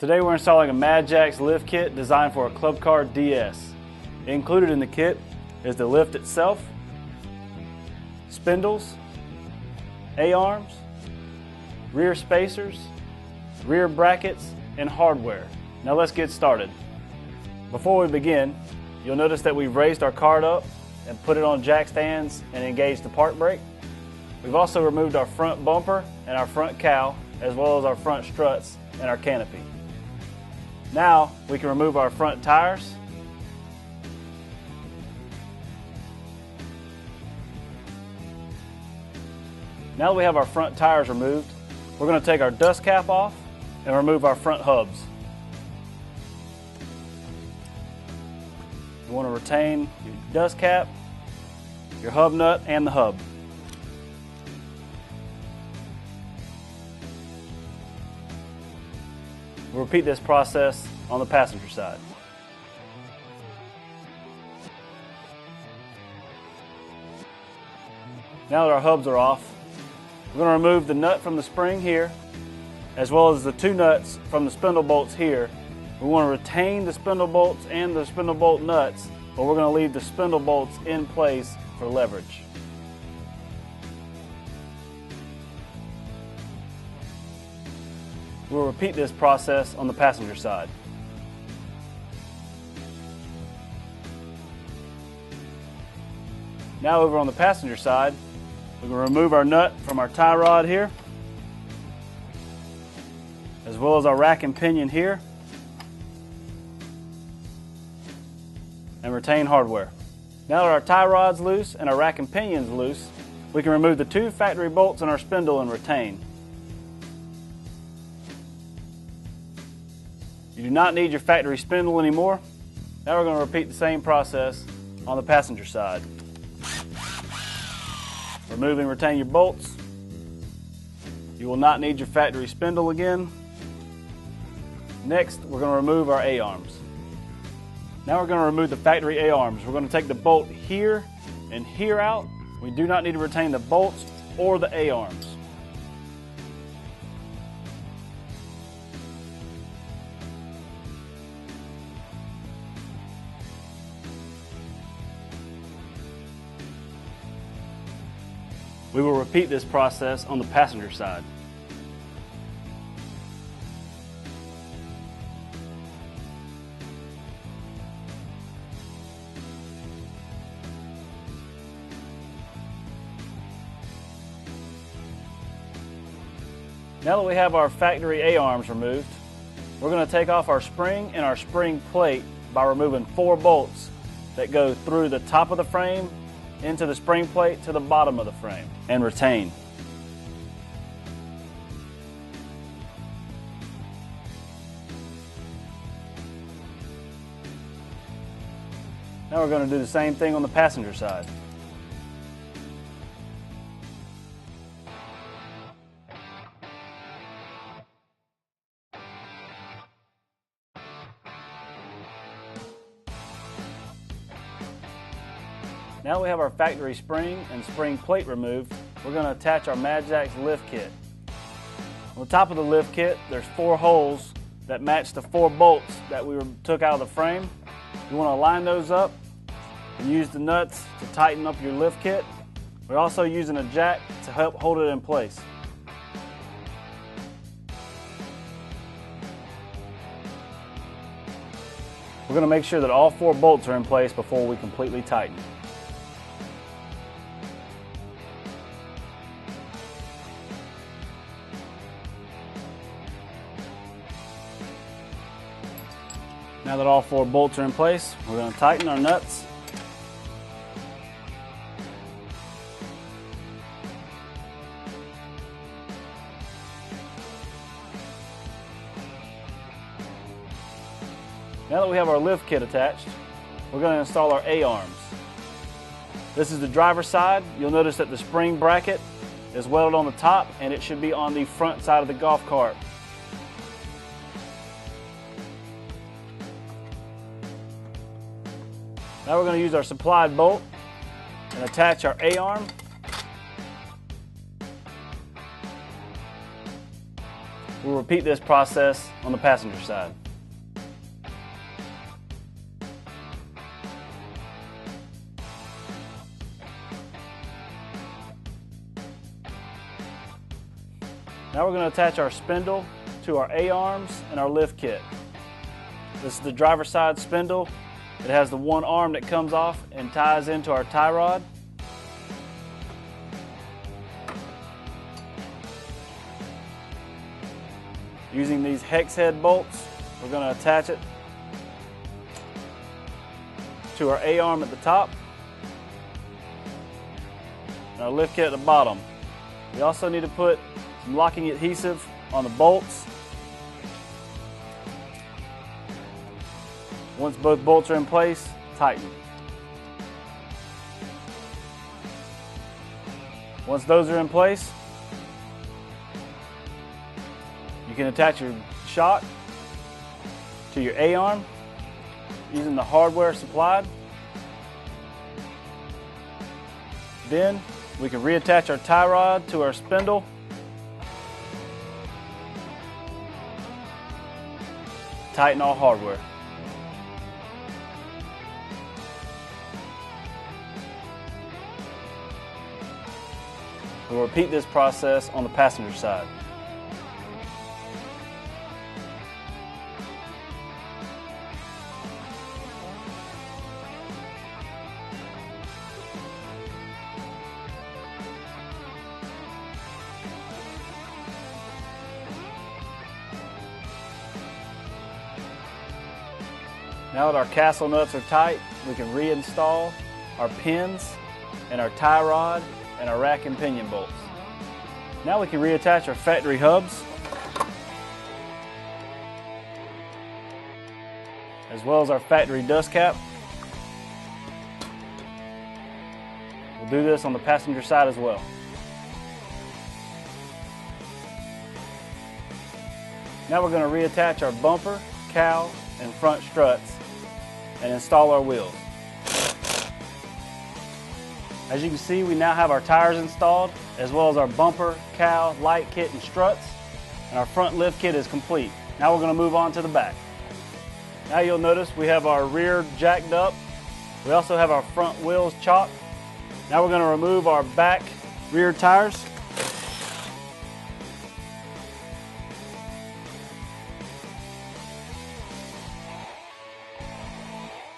Today we're installing a Mad Jacks lift kit designed for a Club Car DS. Included in the kit is the lift itself, spindles, A-arms, rear spacers, rear brackets, and hardware. Now let's get started. Before we begin, you'll notice that we've raised our cart up and put it on jack stands and engaged the park brake. We've also removed our front bumper and our front cowl, as well as our front struts and our canopy. Now we can remove our front tires, now that we have our front tires removed, we're going to take our dust cap off and remove our front hubs. You want to retain your dust cap, your hub nut, and the hub. We'll repeat this process on the passenger side. Now that our hubs are off, we're going to remove the nut from the spring here, as well as the two nuts from the spindle bolts here. We want to retain the spindle bolts and the spindle bolt nuts, but we're going to leave the spindle bolts in place for leverage. We'll repeat this process on the passenger side. Now over on the passenger side, we're going to remove our nut from our tie rod here, as well as our rack and pinion here, and retain hardware. Now that our tie rod's loose and our rack and pinion's loose, we can remove the two factory bolts in our spindle and retain. You do not need your factory spindle anymore. Now we're going to repeat the same process on the passenger side. Remove and retain your bolts. You will not need your factory spindle again. Next, we're going to remove our A-arms. Now we're going to remove the factory A-arms. We're going to take the bolt here and here out. We do not need to retain the bolts or the A-arms. We will repeat this process on the passenger side. Now that we have our factory A-arms removed, we're going to take off our spring and our spring plate by removing 4 bolts that go through the top of the frame into the spring plate to the bottom of the frame and retain. Now we're going to do the same thing on the passenger side. Now that we have our factory spring and spring plate removed, we're going to attach our Mad Jacks lift kit. On the top of the lift kit, there's 4 holes that match the 4 bolts that we took out of the frame. You want to line those up and use the nuts to tighten up your lift kit. We're also using a jack to help hold it in place. We're going to make sure that all 4 bolts are in place before we completely tighten. Now that all 4 bolts are in place, we're going to tighten our nuts. Now that we have our lift kit attached, we're going to install our A-arms. This is the driver's side. You'll notice that the spring bracket is welded on the top, and it should be on the front side of the golf cart. Now we're going to use our supplied bolt and attach our A-arm. We'll repeat this process on the passenger side. Now we're going to attach our spindle to our A-arms and our lift kit. This is the driver's side spindle. It has the one arm that comes off and ties into our tie rod. Using these hex head bolts, we're going to attach it to our A-arm at the top and our lift kit at the bottom. We also need to put some locking adhesive on the bolts. Once both bolts are in place, tighten. Once those are in place, you can attach your shock to your A-arm using the hardware supplied. Then we can reattach our tie rod to our spindle. Tighten all hardware. We'll repeat this process on the passenger side. Now that our castle nuts are tight, we can reinstall our pins and our tie rod and our rack and pinion bolts. Now we can reattach our factory hubs, as well as our factory dust cap. We'll do this on the passenger side as well. Now we're going to reattach our bumper, cowl, and front struts and install our wheels. As you can see, we now have our tires installed, as well as our bumper, cowl, light kit, and struts, and our front lift kit is complete. Now we're going to move on to the back. Now you'll notice we have our rear jacked up. We also have our front wheels chocked. Now we're going to remove our back rear tires.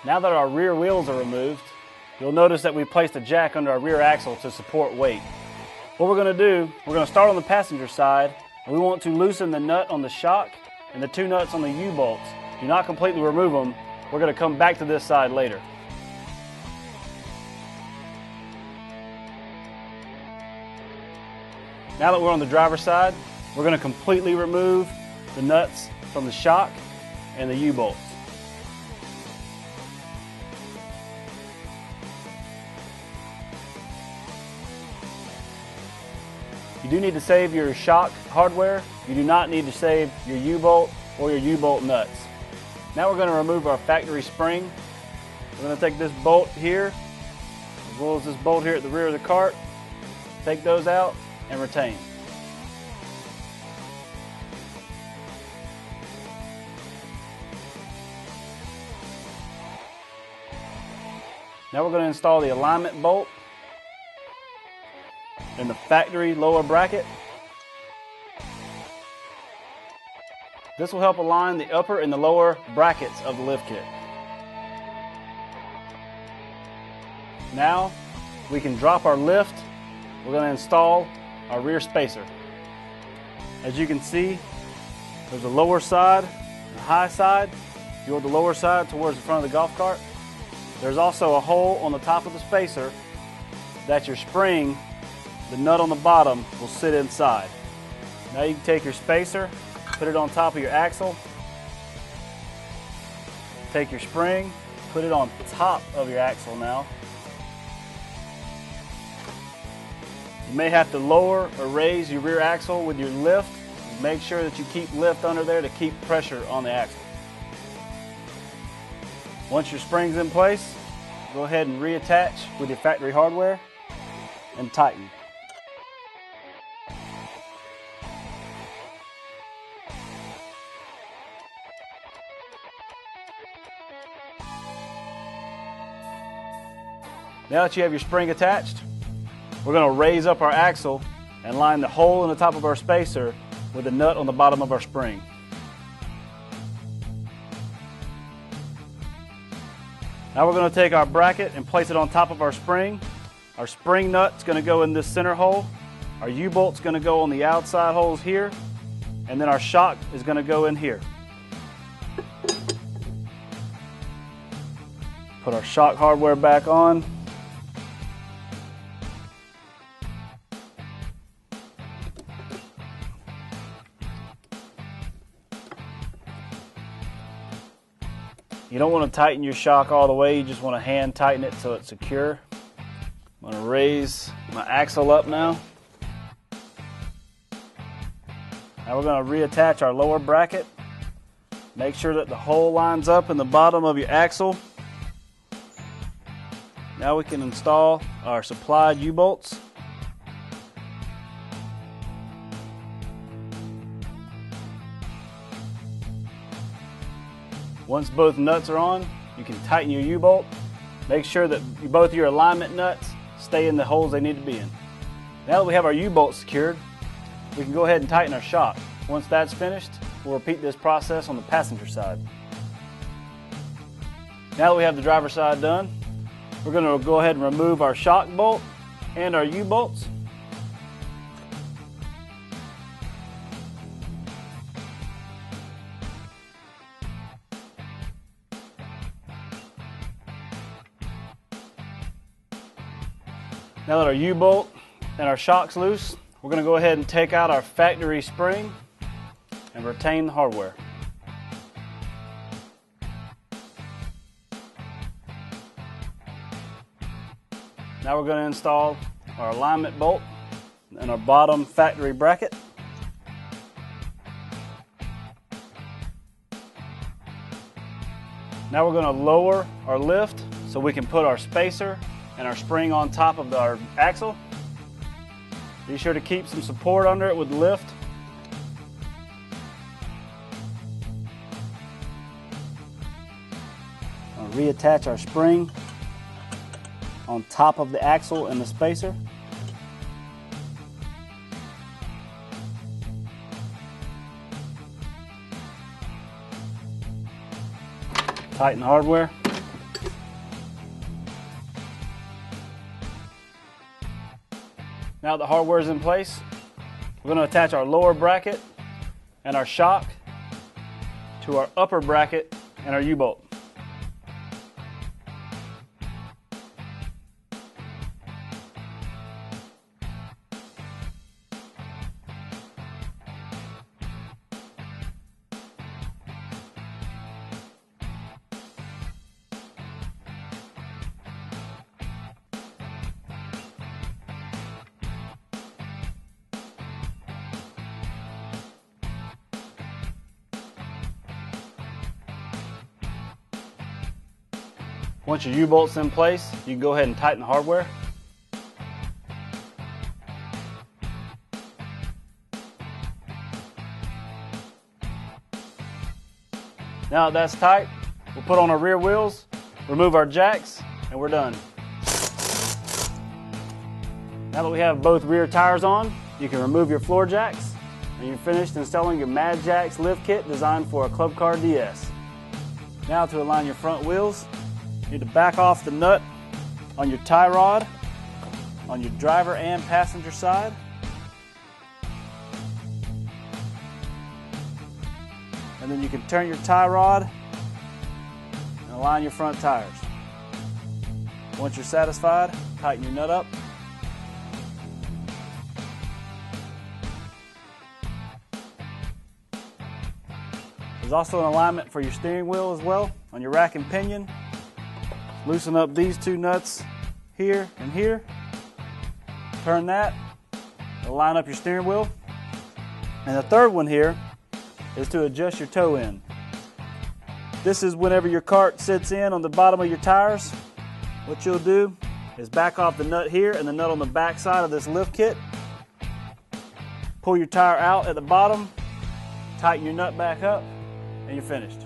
Now that our rear wheels are removed, you'll notice that we placed a jack under our rear axle to support weight. What we're going to do, we're going to start on the passenger side, and we want to loosen the nut on the shock and the two nuts on the U-bolts. Do not completely remove them. We're going to come back to this side later. Now that we're on the driver's side, we're going to completely remove the nuts from the shock and the U-bolts. You do need to save your shock hardware. You do not need to save your U-bolt or your U-bolt nuts. Now we're going to remove our factory spring. We're going to take this bolt here, as well as this bolt here at the rear of the cart. Take those out and retain. Now we're going to install the alignment bolt in the factory lower bracket. This will help align the upper and the lower brackets of the lift kit. Now we can drop our lift. We're going to install our rear spacer. As you can see, there's a lower side and a high side. You want the lower side towards the front of the golf cart. There's also a hole on the top of the spacer that your spring, the nut on the bottom, will sit inside. Now you can take your spacer, put it on top of your axle, take your spring, put it on top of your axle now. You may have to lower or raise your rear axle with your lift. Make sure that you keep lift under there to keep pressure on the axle. Once your spring's in place, go ahead and reattach with your factory hardware and tighten. Now that you have your spring attached, we're going to raise up our axle and line the hole in the top of our spacer with the nut on the bottom of our spring. Now we're going to take our bracket and place it on top of our spring. Our spring nut's going to go in this center hole. Our U-bolt's going to go on the outside holes here. And then our shock is going to go in here. Put our shock hardware back on. You don't want to tighten your shock all the way, you just want to hand tighten it so it's secure. I'm going to raise my axle up now. Now we're going to reattach our lower bracket. Make sure that the hole lines up in the bottom of your axle. Now we can install our supplied U-bolts. Once both nuts are on, you can tighten your U-bolt. Make sure that both your alignment nuts stay in the holes they need to be in. Now that we have our U-bolt secured, we can go ahead and tighten our shock. Once that's finished, we'll repeat this process on the passenger side. Now that we have the driver's side done, we're going to go ahead and remove our shock bolt and our U-bolts. Now that our U-bolt and our shock's loose, we're going to go ahead and take out our factory spring and retain the hardware. Now we're going to install our alignment bolt and our bottom factory bracket. Now we're going to lower our lift so we can put our spacer and our spring on top of our axle. Be sure to keep some support under it with the lift. I'll reattach our spring on top of the axle and the spacer. Tighten the hardware. Now that the hardware is in place, we're going to attach our lower bracket and our shock to our upper bracket and our U-bolt. Once your U-bolt's in place, you can go ahead and tighten the hardware. Now that that's tight, we'll put on our rear wheels, remove our jacks, and we're done. Now that we have both rear tires on, you can remove your floor jacks, and you're finished installing your Mad Jacks lift kit designed for a Club Car DS. Now to align your front wheels, you need to back off the nut on your tie rod on your driver and passenger side. And then you can turn your tie rod and align your front tires. Once you're satisfied, tighten your nut up. There's also an alignment for your steering wheel as well on your rack and pinion. Loosen up these two nuts here and here. Turn that, it'll line up your steering wheel. And the third one here is to adjust your toe in. This is whenever your cart sits in on the bottom of your tires. What you'll do is back off the nut here and the nut on the back side of this lift kit. Pull your tire out at the bottom, tighten your nut back up, and you're finished.